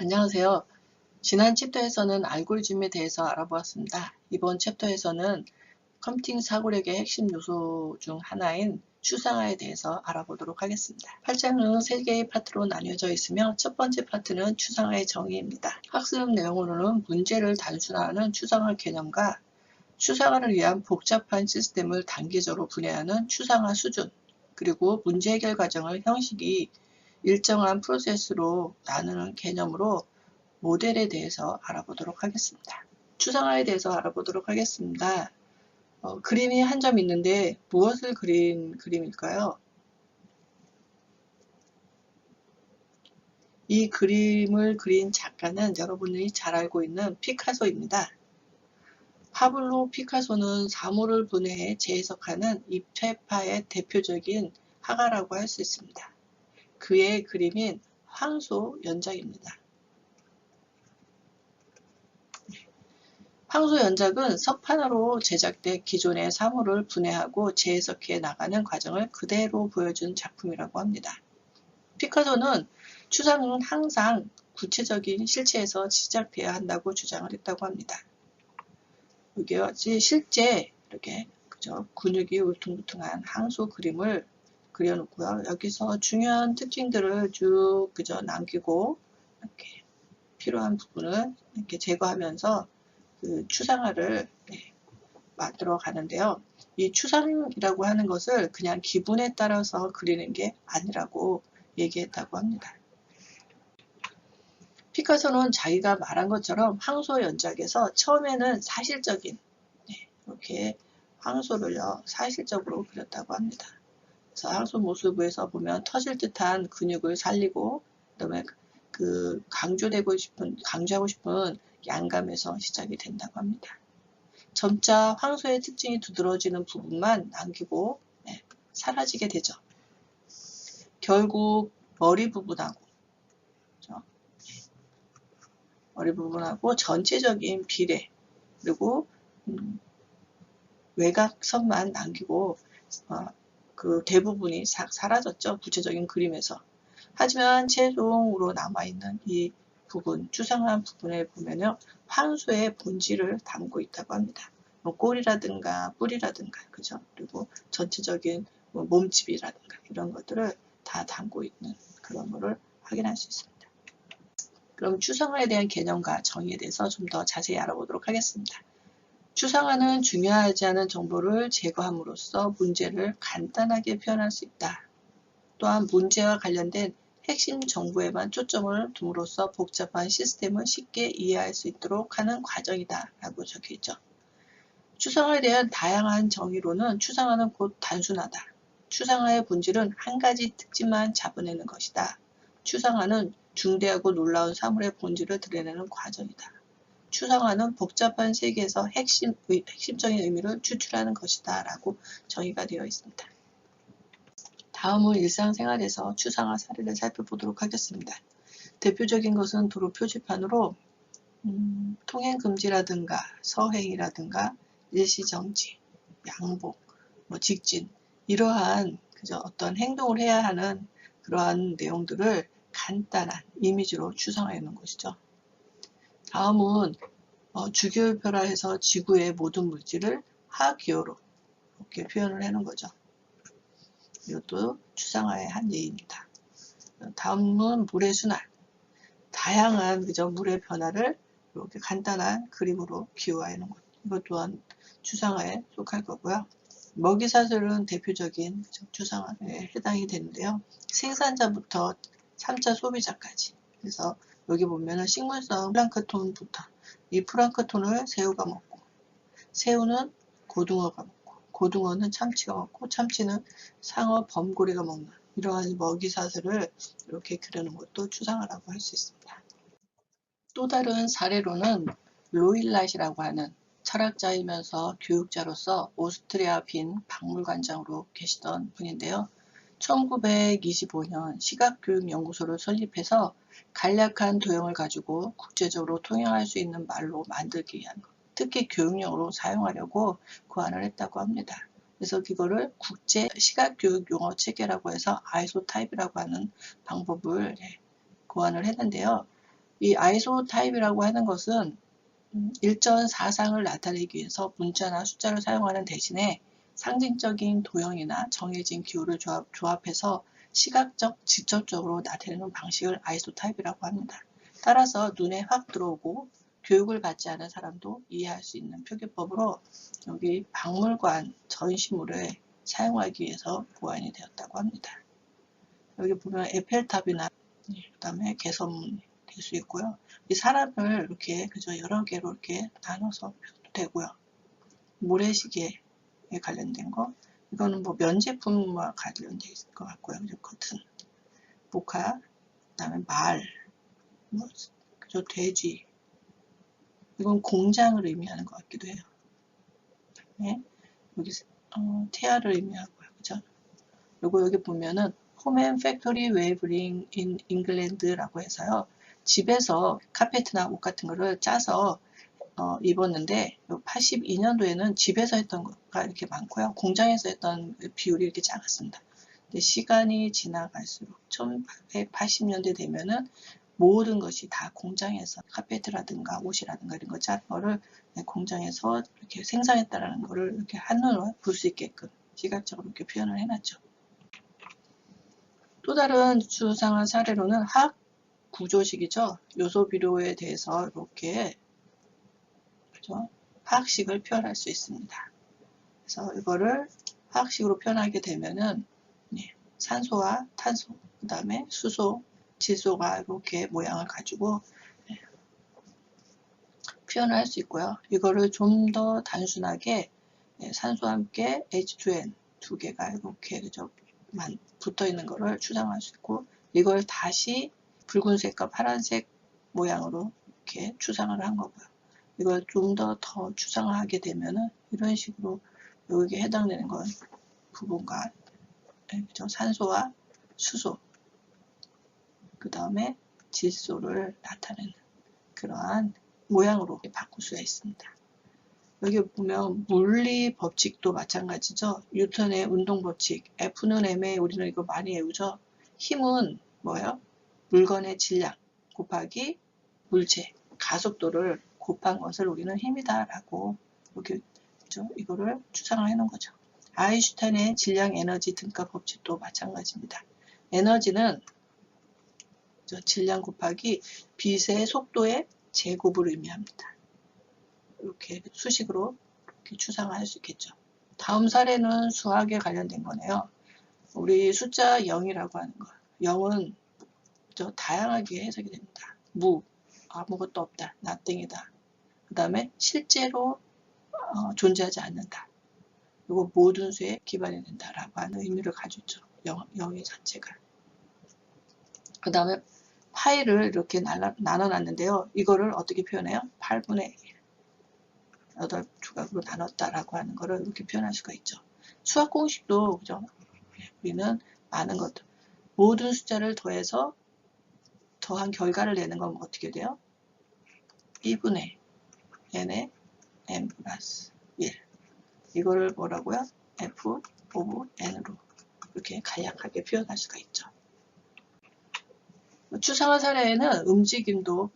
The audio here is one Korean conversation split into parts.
안녕하세요. 지난 챕터에서는 알고리즘에 대해서 알아보았습니다. 이번 챕터에서는 컴퓨팅 사고력의 핵심 요소 중 하나인 추상화에 대해서 알아보도록 하겠습니다. 8장은 3개의 파트로 나뉘어져 있으며 첫 번째 파트는 추상화의 정의입니다. 학습 내용으로는 문제를 단순화하는 추상화 개념과 추상화를 위한 복잡한 시스템을 단계적으로 분해하는 추상화 수준, 그리고 문제 해결 과정을 형식이 일정한 프로세스로 나누는 개념으로 모델에 대해서 알아보도록 하겠습니다. 추상화에 대해서 알아보도록 하겠습니다. 그림이 한 점 있는데 무엇을 그린 그림일까요? 이 그림을 그린 작가는 여러분이 잘 알고 있는 피카소입니다. 파블로 피카소는 사물을 분해해 재해석하는 입체파의 대표적인 화가라고 할 수 있습니다. 그의 그림인 황소 연작입니다. 황소 연작은 석판으로 제작돼 기존의 사물을 분해하고 재해석해 나가는 과정을 그대로 보여준 작품이라고 합니다. 피카소는 추상은 항상 구체적인 실체에서 시작돼야 한다고 주장을 했다고 합니다. 여기 실제 이렇게 근육이 울퉁불퉁한 황소 그림을 그려놓고요. 여기서 중요한 특징들을 쭉 남기고 이렇게 필요한 부분을 이렇게 제거하면서 그 추상화를 만들어 가는데요. 이 추상이라고 하는 것을 그냥 기분에 따라서 그리는 게 아니라고 얘기했다고 합니다. 피카소는 자기가 말한 것처럼 황소 연작에서 처음에는 사실적인 이렇게 황소를요 사실적으로 그렸다고 합니다. 그래서 황소 모습에서 보면 터질 듯한 근육을 살리고 그다음에 강조하고 싶은 양감에서 시작이 된다고 합니다. 점차 황소의 특징이 두드러지는 부분만 남기고 사라지게 되죠. 결국 머리 부분하고 전체적인 비례 그리고 외곽선만 남기고 그 대부분이 사라졌죠. 구체적인 그림에서. 하지만 최종으로 남아있는 이 부분, 추상화한 부분에 보면요. 황소의 본질을 담고 있다고 합니다. 꼬리라든가 뿔이라든가 그죠? 그리고 전체적인 몸집이라든가 이런 것들을 다 담고 있는 그런 거를 확인할 수 있습니다. 그럼 추상화에 대한 개념과 정의에 대해서 좀 더 자세히 알아보도록 하겠습니다. 추상화는 중요하지 않은 정보를 제거함으로써 문제를 간단하게 표현할 수 있다. 또한 문제와 관련된 핵심 정보에만 초점을 둠으로써 복잡한 시스템을 쉽게 이해할 수 있도록 하는 과정이다 라고 적혀있죠. 추상화에 대한 다양한 정의로는 추상화는 곧 단순하다. 추상화의 본질은 한 가지 특징만 잡아내는 것이다. 추상화는 중대하고 놀라운 사물의 본질을 드러내는 과정이다. 추상화는 복잡한 세계에서 핵심적인 의미를 추출하는 것이다 라고 정의가 되어 있습니다. 다음은 일상생활에서 추상화 사례를 살펴보도록 하겠습니다. 대표적인 것은 도로 표지판으로 통행금지라든가 서행이라든가 일시정지, 양복, 직진 이러한 어떤 행동을 해야 하는 그러한 내용들을 간단한 이미지로 추상화해 놓은 것이죠. 다음은 주기율표라 해서 지구의 모든 물질을 하기호로 이렇게 표현을 해놓은 거죠. 이것도 추상화의 한 예입니다. 다음은 물의 순환. 다양한 물의 변화를 이렇게 간단한 그림으로 기호화해 놓은 것. 이것 또한 추상화에 속할 거고요. 먹이사슬은 대표적인 추상화에 해당이 되는데요. 생산자부터 3차 소비자까지. 그래서 여기 보면은 식물성 플랑크톤부터 이 플랑크톤을 새우가 먹고 새우는 고등어가 먹고 고등어는 참치가 먹고 참치는 상어 범고래가 먹는 이러한 먹이사슬을 이렇게 그려놓은 것도 추상화라고 할 수 있습니다. 또 다른 사례로는 로일랏이라고 하는 철학자이면서 교육자로서 오스트리아 빈 박물관장으로 계시던 분인데요. 1925년 시각교육연구소를 설립해서 간략한 도형을 가지고 국제적으로 통용할 수 있는 말로 만들기 위한 것, 특히 교육용으로 사용하려고 고안을 했다고 합니다. 그래서 그거를 국제 시각교육 용어 체계라고 해서 아이소 타입이라고 하는 방법을 고안을 했는데요. 이 아이소타입이라고 하는 것은 일정 사상을 나타내기 위해서 문자나 숫자를 사용하는 대신에 상징적인 도형이나 정해진 기호를 조합해서 시각적, 직접적으로 나타내는 방식을 아이소타입이라고 합니다. 따라서 눈에 확 들어오고 교육을 받지 않은 사람도 이해할 수 있는 표기법으로 여기 박물관 전시물을 사용하기 위해서 보완이 되었다고 합니다. 여기 보면 에펠탑이나 그다음에 개선문이 될 수 있고요. 이 사람을 이렇게 그저 여러 개로 이렇게 나눠서 펴도 되고요. 모래시계에 관련된 거, 이거는 뭐 면제품과 관련돼 있을 것 같고요. 커튼, 목화, 그다음에 말, 뭐 그저 돼지, 이건 공장을 의미하는 것 같기도 해요. 네, 여기 태아를 의미하고요, 그죠? 요거 여기 보면은 홈 팩토리 웨이브링 인 잉글랜드라고 해서요. 집에서 카페트나 옷 같은 거를 짜서 입었는데 82년도에는 집에서 했던 거가 이렇게 많고요. 공장에서 했던 비율이 이렇게 작았습니다. 근데 시간이 지나갈수록 1880년대 되면은 모든 것이 다 공장에서 카페트라든가 옷이라든가 이런 거 짜는 거를 공장에서 이렇게 생산했다라는 거를 이렇게 한눈으로 볼 수 있게끔 시각적으로 이렇게 표현을 해놨죠. 또 다른 추상화 사례로는 화학 구조식이죠. 요소 비료에 대해서 이렇게 그죠? 화학식을 표현할 수 있습니다. 그래서 이거를 화학식으로 표현하게 되면은 산소와 탄소, 그 다음에 수소, 질소가 이렇게 모양을 가지고 표현을 할 수 있고요. 이거를 좀 더 단순하게 산소와 함께 H2N 두 개가 이렇게 그죠? 붙어 있는 거를 추상화할 수 있고, 이걸 다시 붉은색과 파란색 모양으로 이렇게 추상을 한 거고요. 이걸 좀 더 추상화하게 되면은 이런 식으로 여기에 해당되는 건 부분과 그죠? 산소와 수소, 그 다음에 질소를 나타내는 그러한 모양으로 바꿀 수가 있습니다. 여기 보면 물리 법칙도 마찬가지죠. 뉴턴의 운동 법칙, F는 M에 우리는 이거 많이 외우죠. 힘은 뭐예요? 물건의 질량 곱하기 물체, 가속도를 곱한 것을 우리는 힘이다라고 이렇게 이거를 추상을 해놓은 거죠. 아인슈타인의 질량 에너지 등가 법칙도 마찬가지입니다. 에너지는 질량 곱하기 빛의 속도의 제곱을 의미합니다. 이렇게 수식으로 이렇게 추상화할 수 있겠죠. 다음 사례는 수학에 관련된 거네요. 우리 숫자 0이라고 하는 거. 0은 다양하게 해석이 됩니다. 무, 아무것도 없다, nothing이다. 그 다음에 실제로 존재하지 않는다. 그리고 모든 수에 기반이 된다라고 하는 의미를 가지고 있죠. 0의 자체가. 그 다음에 파이를 이렇게 나눠놨는데요. 이거를 어떻게 표현해요? 8분의 1. 8조각으로 나눴다라고 하는 거를 이렇게 표현할 수가 있죠. 수학 공식도 그죠? 우리는 많은 것들, 모든 숫자를 더해서 더한 결과를 내는 건 어떻게 돼요? 2분의 n의 n 플러스 1. 이거를 뭐라고요? f 오브 n으로 이렇게 간략하게 표현할 수가 있죠. 추상화 사례에는 움직임도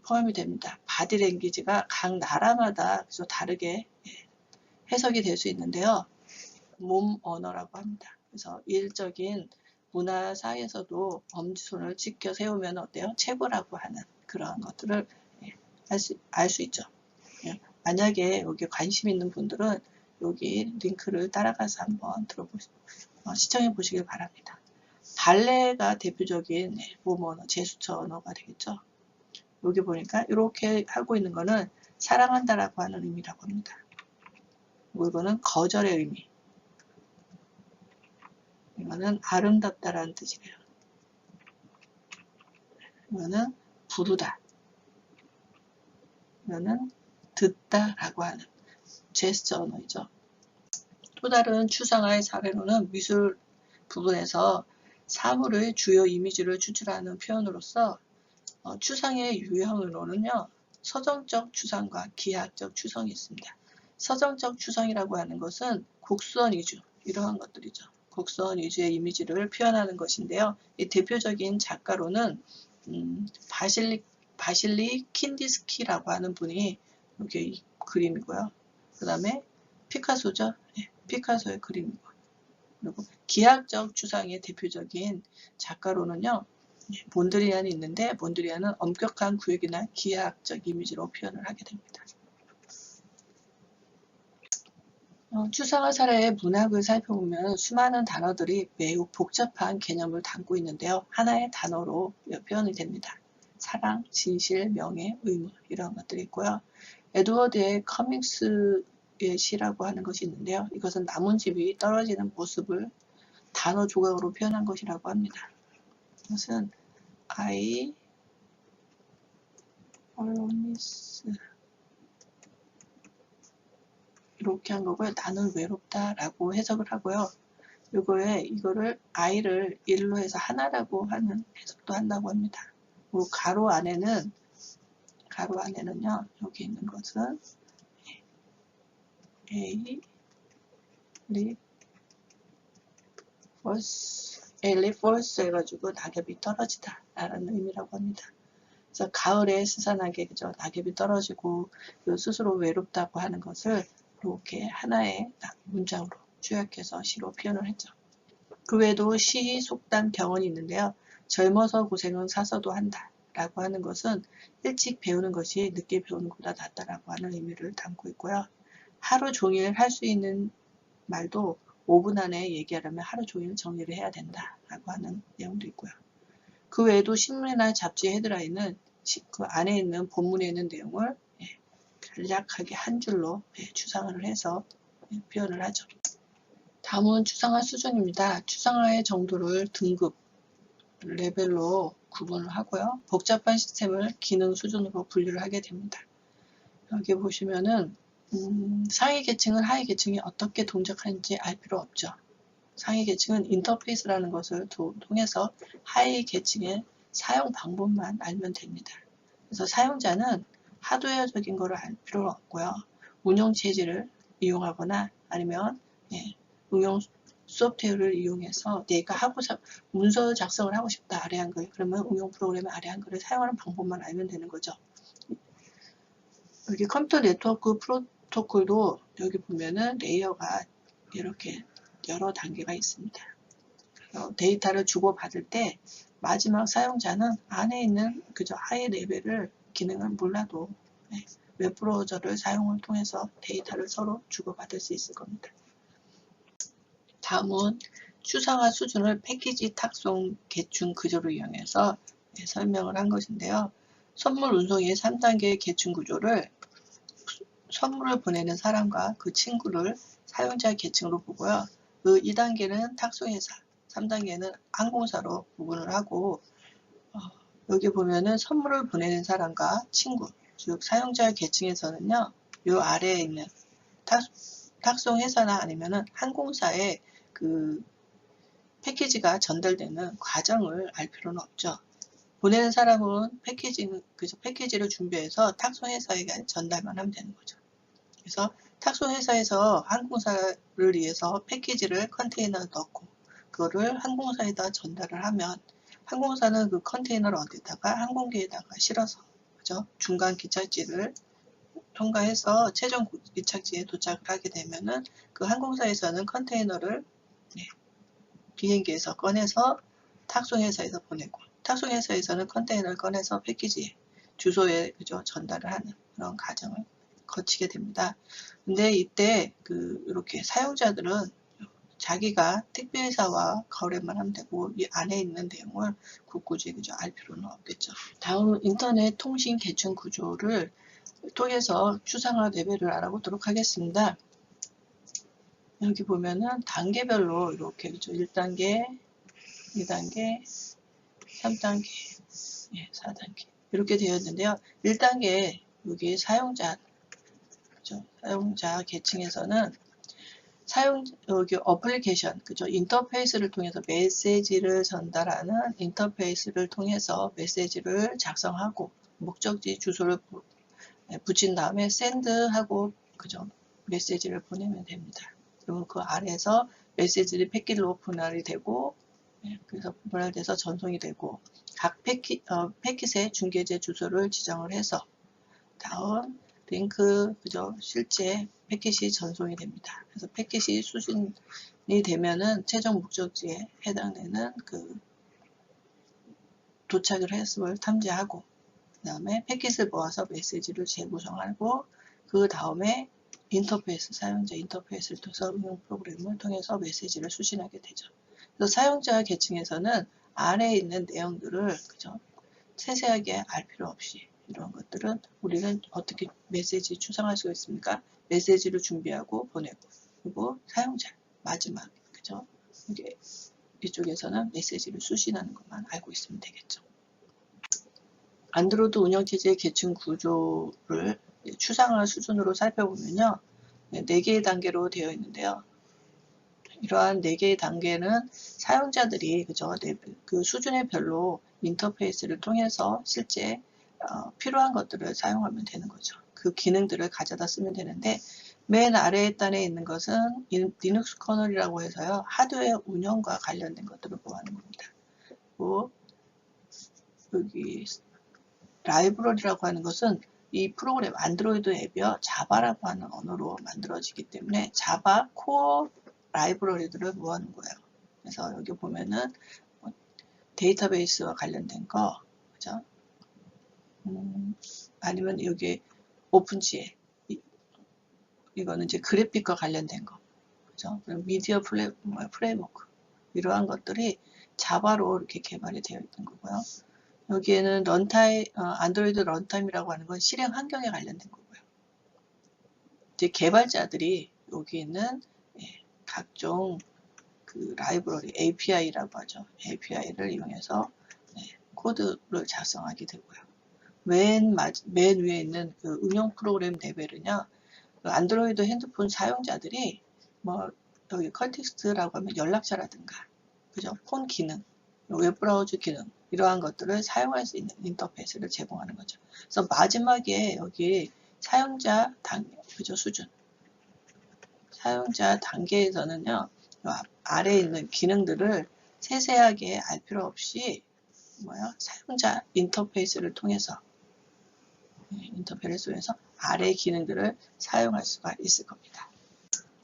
포함이 됩니다. 바디랭귀지가 각 나라마다 다르게 해석이 될 수 있는데요. 몸 언어라고 합니다. 그래서 일적인 문화 사이에서도 엄지손을 지켜 세우면 어때요? 최고라고 하는 그러한 것들을 알 수 있죠. 만약에 여기 관심 있는 분들은 여기 링크를 따라가서 한번 시청해 보시길 바랍니다. 발레가 대표적인 몸 언어, 제스처 언어가 되겠죠. 여기 보니까 이렇게 하고 있는 거는 사랑한다라고 하는 의미라고 합니다. 이거는 거절의 의미. 이거는 아름답다라는 뜻이래요. 이거는 부르다. 이거는 듣다라고 하는 제스처 언어이죠. 또 다른 추상화의 사례로는 미술 부분에서 사물의 주요 이미지를 추출하는 표현으로서 추상의 유형으로는요. 서정적 추상과 기하학적 추상이 있습니다. 서정적 추상이라고 하는 것은 곡선 위주 이러한 것들이죠. 곡선 위주의 이미지를 표현하는 것인데요. 이 대표적인 작가로는 바실릭 바실리 킨디스키라고 하는 분이 이게 이 그림이고요. 그 다음에 피카소죠. 네, 피카소의 그림이고. 그리고 기하학적 추상의 대표적인 작가로는요. 몬드리안이 있는데 몬드리안은 엄격한 구역이나 기하학적 이미지로 표현을 하게 됩니다. 추상화 사례의 문학을 살펴보면 수많은 단어들이 매우 복잡한 개념을 담고 있는데요. 하나의 단어로 표현이 됩니다. 사랑, 진실, 명예, 의무 이런 것들이 있고요. 에드워드의 커밍스의 시라고 하는 것이 있는데요. 이것은 나뭇잎이 떨어지는 모습을 단어 조각으로 표현한 것이라고 합니다. 이것은 I always 이렇게 한 거고요. 나는 외롭다 라고 해석을 하고요. 이거를 I를 1로 해서 하나라고 하는 해석도 한다고 합니다. 그리고 가로 안에는요. 여기 있는 것은 A 리버스 해가지고 낙엽이 떨어지다 라는 의미라고 합니다. 그래서 가을에 스산하게 그죠? 낙엽이 떨어지고 스스로 외롭다고 하는 것을 이렇게 하나의 문장으로 요약해서 시로 표현을 했죠. 그 외에도 시, 속담, 경언이 있는데요. 젊어서 고생은 사서도 한다 라고 하는 것은 일찍 배우는 것이 늦게 배우는 것보다 낫다라고 하는 의미를 담고 있고요. 하루 종일 할 수 있는 말도 5분 안에 얘기하려면 하루 종일 정리를 해야 된다라고 하는 내용도 있고요. 그 외에도 신문이나 잡지 헤드라인은 그 안에 있는 본문에 있는 내용을 간략하게 한 줄로 추상화를 해서 표현을 하죠. 다음은 추상화 수준입니다. 추상화의 정도를 등급, 레벨로 구분을 하고요. 복잡한 시스템을 기능 수준으로 분류를 하게 됩니다. 여기 보시면은 상위 계층은 하위 계층이 어떻게 동작하는지 알 필요 없죠. 상위 계층은 인터페이스라는 것을 통해서 하위 계층의 사용 방법만 알면 됩니다. 그래서 사용자는 하드웨어적인 것을 알 필요는 없고요. 운영 체제를 이용하거나 아니면 응용 소프트웨어를 이용해서 내가 문서 작성을 하고 싶다 아래 한글 그러면 응용 프로그램의 아래 한글을 사용하는 방법만 알면 되는 거죠. 여기 컴퓨터 네트워크 프로토콜도 여기 보면은 레이어가 이렇게 여러 단계가 있습니다. 데이터를 주고받을 때 마지막 사용자는 안에 있는 그저 하위 레벨을 기능을 몰라도 웹브라우저를 사용을 통해서 데이터를 서로 주고받을 수 있을 겁니다. 다음은 추상화 수준을 패키지 탁송 계층 구조를 이용해서 설명을 한 것인데요. 선물 운송의 3단계의 계층 구조를 선물을 보내는 사람과 그 친구를 사용자 계층으로 보고요. 그 2단계는 탁송회사, 3단계는 항공사로 구분을 하고 여기 보면은 선물을 보내는 사람과 친구, 즉 사용자 계층에서는요. 이 아래에 있는 탁송회사나 아니면은 항공사의 그 패키지가 전달되는 과정을 알 필요는 없죠. 보내는 사람은 패키지를 준비해서 탁송회사에게 전달만 하면 되는 거죠. 그래서 탁송회사에서 항공사를 위해서 패키지를 컨테이너에 넣고 그거를 항공사에다 전달을 하면 항공사는 그 컨테이너를 어디다가 항공기에다가 실어서 그죠? 중간 기착지를 통과해서 최종 기착지에 도착을 하게 되면은 그 항공사에서는 컨테이너를 비행기에서 꺼내서 탁송회사에서 보내고 탁송회사에서는 컨테이너를 꺼내서 패키지 주소에 그죠? 전달을 하는 그런 과정을 거치게 됩니다. 근데 이때 이렇게 사용자들은 자기가 택배회사와 거래만 하면 되고 이 안에 있는 내용을 굳이 그죠? 알 필요는 없겠죠. 다음은 인터넷 통신 계층 구조를 통해서 추상화 레벨을 알아보도록 하겠습니다. 여기 보면은 단계별로 이렇게 그죠? 1단계, 2단계, 3단계, 4단계 이렇게 되어 있는데요. 1단계 여기 사용자 그죠? 사용자 계층에서는 여기 어플리케이션 그죠? 인터페이스를 통해서 메시지를 전달하는 인터페이스를 통해서 메시지를 작성하고 목적지 주소를 붙인 다음에 샌드하고 그죠? 메시지를 보내면 됩니다. 그러면 그 아래에서 메시지를 패킷로 분할이 되고 그래서 분할돼서 전송이 되고 각 패킷의 중계제 주소를 지정을 해서 다음 링크 그죠 실제 패킷이 전송이 됩니다. 그래서 패킷이 수신이 되면은 최종 목적지에 해당되는 그 도착을 했음을 탐지하고 그 다음에 패킷을 모아서 메시지를 재구성하고 그 다음에 인터페이스 사용자 인터페이스를 통해서 응용 프로그램을 통해서 메시지를 수신하게 되죠. 그래서 사용자 계층에서는 아래에 있는 내용들을 그죠 세세하게 알 필요 없이 이런 것들은 우리는 어떻게 메시지 추상할 수가 있습니까? 메시지를 준비하고 보내고 그리고 사용자 마지막 그죠? 이게 이쪽에서는 메시지를 수신하는 것만 알고 있으면 되겠죠. 안드로이드 운영체제의 계층 구조를 추상화 수준으로 살펴보면요. 4개의 단계로 되어 있는데요. 이러한 4개의 단계는 사용자들이 그죠? 그 수준의 별로 인터페이스를 통해서 실제 필요한 것들을 사용하면 되는 거죠. 그 기능들을 가져다 쓰면 되는데 맨 아래에 단에 있는 것은 리눅스 커널이라고 해서요. 하드웨어 운영과 관련된 것들을 보호하는 겁니다. 그리고 여기 라이브러리라고 하는 것은 이 프로그램 안드로이드 앱이요. 자바라고 하는 언어로 만들어지기 때문에 자바 코어 라이브러리들을 모아놓은 거예요. 그래서 여기 보면은 데이터베이스와 관련된 거, 그죠? 아니면 여기 오픈GL 이거는 이제 그래픽과 관련된 거, 그죠? 그리고 미디어 프레임워크 이러한 것들이 자바로 이렇게 개발이 되어 있는 거고요. 여기에는 런타임, 안드로이드 런타임이라고 하는 건 실행 환경에 관련된 거고요. 이제 개발자들이 여기 있는 각종 그 라이브러리 API라고 하죠. API를 이용해서 코드를 작성하게 되고요. 맨 위에 있는 그 응용 프로그램 레벨은요. 그 안드로이드 핸드폰 사용자들이 뭐 여기 컨텍스트라고 하면 연락처라든가 그죠? 폰 기능, 웹브라우저 기능 이러한 것들을 사용할 수 있는 인터페이스를 제공하는 거죠. 그래서 마지막에 여기 사용자 단계, 그죠? 수준. 사용자 단계에서는요, 아래에 있는 기능들을 세세하게 알 필요 없이 사용자 인터페이스를 통해서 아래의 기능들을 사용할 수가 있을 겁니다.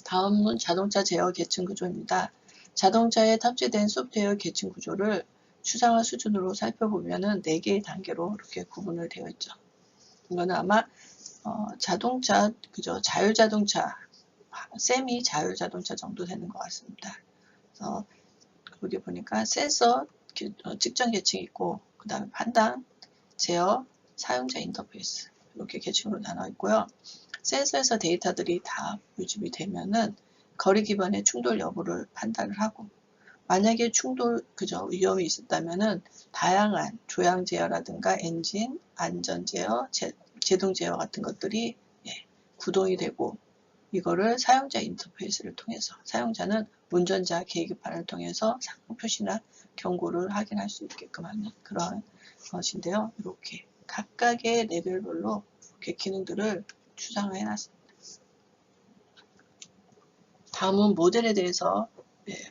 다음은 자동차 제어 계층 구조입니다. 자동차에 탑재된 소프트웨어 계층 구조를 추상화 수준으로 살펴보면은 4개의 단계로 이렇게 구분을 되어 있죠. 이거는 아마 자동차, 그죠? 자율자동차, 세미 자율자동차 정도 되는 것 같습니다. 그래서 여기 보니까 센서 측정 계층이 있고, 그 다음에 판단, 제어, 사용자 인터페이스 이렇게 계층으로 나눠 있고요. 센서에서 데이터들이 다 유집이 되면은 거리 기반의 충돌 여부를 판단을 하고 만약에 충돌 위험이 있었다면은 다양한 조향 제어라든가 엔진, 안전 제어, 제동 제어 같은 것들이 구동이 되고 이거를 사용자 인터페이스를 통해서 사용자는 운전자 계기판을 통해서 상호 표시나 경고를 확인할 수 있게끔 하는 그러한 것인데요. 이렇게 각각의 레벨별로 이렇게 기능들을 추상화해 놨습니다. 다음은 모델에 대해서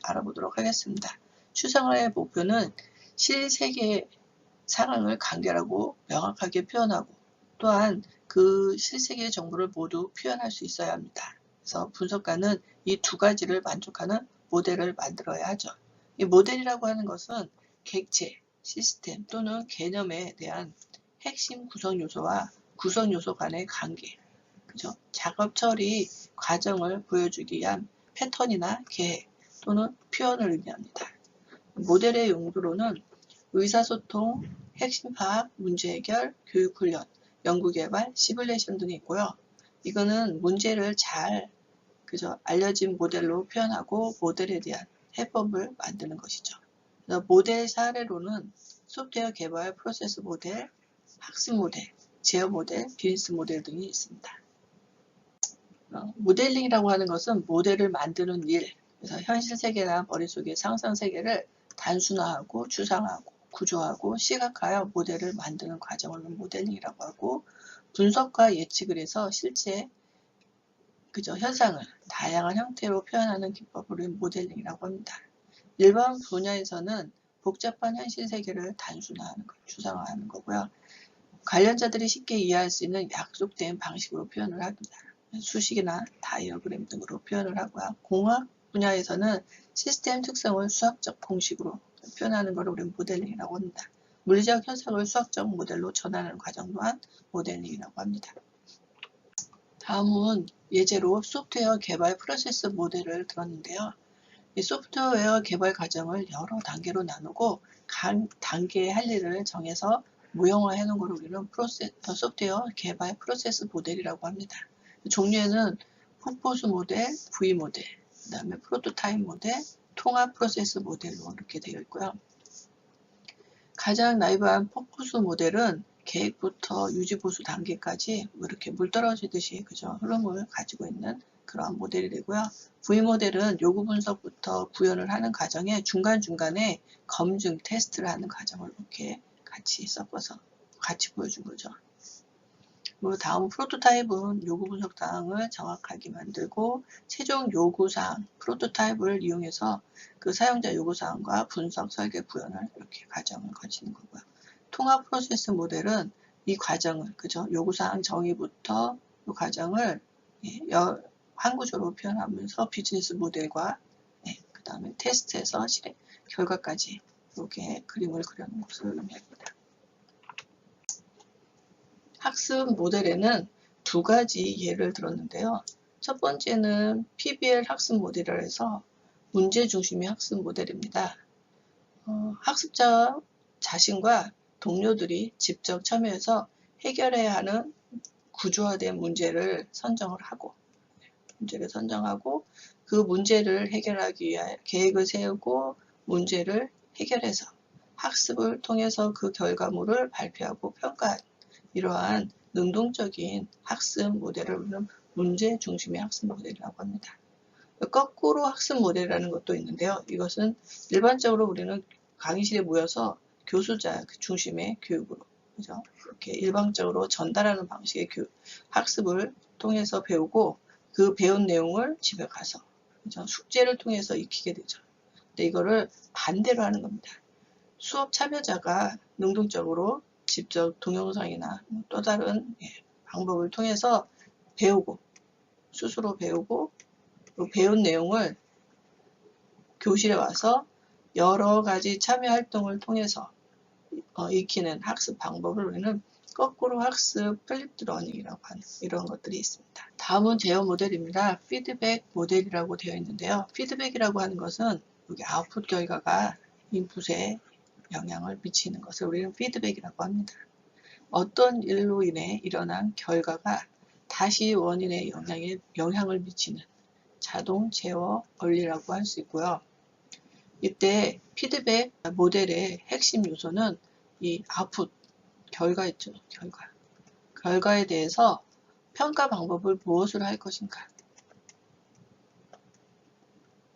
알아보도록 하겠습니다. 추상화의 목표는 실세계 상황을 간결하고 명확하게 표현하고 또한 그 실세계의 정보를 모두 표현할 수 있어야 합니다. 그래서 분석가는 이 두 가지를 만족하는 모델을 만들어야 하죠. 이 모델이라고 하는 것은 객체, 시스템 또는 개념에 대한 핵심 구성 요소와 구성 요소 간의 관계, 그죠? 작업 처리 과정을 보여주기 위한 패턴이나 계획 또는 표현을 의미합니다. 모델의 용도로는 의사소통, 핵심 파악, 문제 해결, 교육 훈련, 연구개발, 시뮬레이션 등이 있고요. 이거는 문제를 잘 알려진 모델로 표현하고 모델에 대한 해법을 만드는 것이죠. 모델 사례로는 소프트웨어 개발 프로세스 모델, 학습 모델, 제어 모델, 비즈니스 모델 등이 있습니다. 모델링이라고 하는 것은 모델을 만드는 일, 그래서 현실 세계나 머릿속의 상상 세계를 단순화하고 추상화하고 구조하고 시각화하여 모델을 만드는 과정을 모델링이라고 하고 분석과 예측을 해서 실제 현상을 다양한 형태로 표현하는 기법을 모델링이라고 합니다. 일반 분야에서는 복잡한 현실 세계를 단순화하는 것, 추상화하는 거고요. 관련자들이 쉽게 이해할 수 있는 약속된 방식으로 표현을 합니다. 수식이나 다이어그램 등으로 표현을 하고요. 공학 분야에서는 시스템 특성을 수학적 공식으로 표현하는 것을 우리는 모델링이라고 합니다. 물리적 현상을 수학적 모델로 전환하는 과정 또한 모델링이라고 합니다. 다음은 예제로 소프트웨어 개발 프로세스 모델을 들었는데요. 이 소프트웨어 개발 과정을 여러 단계로 나누고 각 단계의 할 일을 정해서 모형화해 놓은 걸 우리는 소프트웨어 개발 프로세스 모델이라고 합니다. 종류에는 퍼포스 모델, V 모델, 그 다음에 프로토타입 모델, 통합 프로세스 모델로 이렇게 되어 있고요. 가장 나이브한 퍼포스 모델은 계획부터 유지보수 단계까지 이렇게 물 떨어지듯이 그죠? 흐름을 가지고 있는 그러한 모델이 되고요. V 모델은 요구 분석부터 구현을 하는 과정에 중간중간에 검증, 테스트를 하는 과정을 이렇게 같이 섞어서 같이 보여준 거죠. 그리고 다음 프로토타입은 요구 분석 사항을 정확하게 만들고 최종 요구사항, 프로토타입을 이용해서 그 사용자 요구사항과 분석, 설계, 구현을 이렇게 과정을 거치는 거고요. 통합 프로세스 모델은 이 과정을, 그죠? 요구사항 정의부터 이 과정을 한 구조로 표현하면서 비즈니스 모델과 그 다음에 테스트에서 실행, 결과까지 이렇게 그림을 그려놓은 것을 의미합니다. 학습 모델에는 두 가지 예를 들었는데요. 첫 번째는 PBL 학습 모델이라 해서 문제 중심의 학습 모델입니다. 학습자 자신과 동료들이 직접 참여해서 해결해야 하는 구조화된 문제를 선정하고 그 문제를 해결하기 위해 계획을 세우고 문제를 해결해서 학습을 통해서 그 결과물을 발표하고 평가하는 이러한 능동적인 학습 모델을 우리는 문제 중심의 학습 모델이라고 합니다. 거꾸로 학습 모델이라는 것도 있는데요. 이것은 일반적으로 우리는 강의실에 모여서 교수자 중심의 교육으로 그죠? 이렇게 일방적으로 전달하는 방식의 학습을 통해서 배우고 그 배운 내용을 집에 가서 그죠? 숙제를 통해서 익히게 되죠. 근데 이거를 반대로 하는 겁니다. 수업 참여자가 능동적으로 직접 동영상이나 또 다른 방법을 통해서 배우고 스스로 배우고 배운 내용을 교실에 와서 여러 가지 참여 활동을 통해서 익히는 학습 방법을 우리는 거꾸로 학습 플립드 러닝이라고 하는 이런 것들이 있습니다. 다음은 제어 모델입니다. 피드백 모델이라고 되어 있는데요. 피드백이라고 하는 것은 여기 아웃풋 결과가 인풋에 영향을 미치는 것을 우리는 피드백이라고 합니다. 어떤 일로 인해 일어난 결과가 다시 원인의 영향을 미치는 자동 제어 원리라고 할 수 있고요. 이때 피드백 모델의 핵심 요소는 이 아웃풋, 결과 있죠. 결과에 대해서 평가 방법을 무엇으로 할 것인가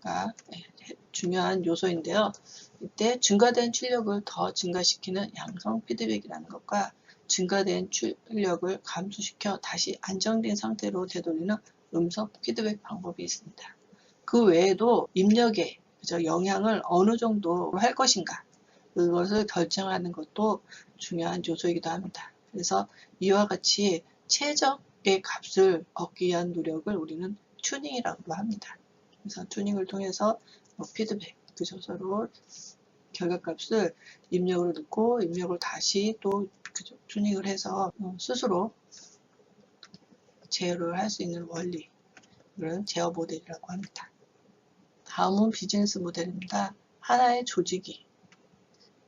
가 중요한 요소인데요. 이때 증가된 출력을 더 증가시키는 양성 피드백이라는 것과 증가된 출력을 감소시켜 다시 안정된 상태로 되돌리는 음성 피드백 방법이 있습니다. 그 외에도 입력에 영향을 어느 정도 할 것인가 그것을 결정하는 것도 중요한 요소이기도 합니다. 그래서 이와 같이 최적의 값을 얻기 위한 노력을 우리는 튜닝이라고 합니다. 그래서 튜닝을 통해서 피드백, 서로 결과값을 입력으로 넣고 입력을 다시 또 튜닝을 해서 스스로 제어를 할 수 있는 원리, 이런 제어 모델이라고 합니다. 다음은 비즈니스 모델입니다. 하나의 조직이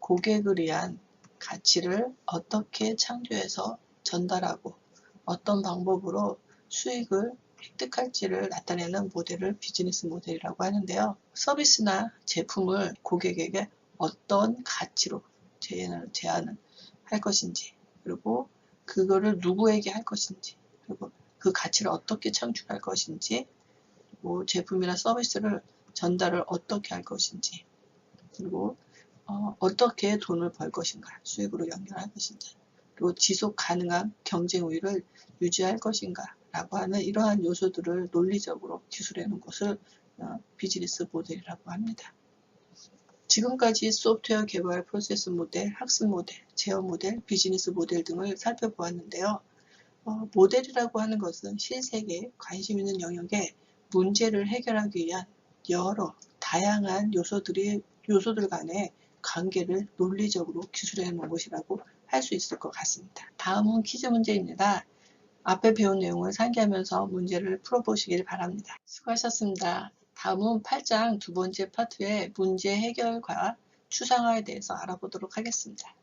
고객을 위한 가치를 어떻게 창조해서 전달하고 어떤 방법으로 수익을 획득할지를 나타내는 모델을 비즈니스 모델이라고 하는데요. 서비스나 제품을 고객에게 어떤 가치로 제안을 할 것인지, 그리고 그거를 누구에게 할 것인지, 그리고 그 가치를 어떻게 창출할 것인지, 그리고 제품이나 서비스를 전달을 어떻게 할 것인지, 그리고 어떻게 돈을 벌 것인가, 수익으로 연결할 것인지, 그리고 지속 가능한 경쟁 우위를 유지할 것인가 라고 하는 이러한 요소들을 논리적으로 기술해 놓은 것을 비즈니스 모델이라고 합니다. 지금까지 소프트웨어 개발 프로세스 모델, 학습 모델, 제어 모델, 비즈니스 모델 등을 살펴보았는데요. 모델이라고 하는 것은 실세계 관심 있는 영역에 문제를 해결하기 위한 여러 다양한 요소들 간의 관계를 논리적으로 기술해 놓은 것이라고 할 수 있을 것 같습니다. 다음은 퀴즈 문제입니다. 앞에 배운 내용을 상기하면서 문제를 풀어보시길 바랍니다. 수고하셨습니다. 다음은 8장 두 번째 파트의 문제 해결과 추상화에 대해서 알아보도록 하겠습니다.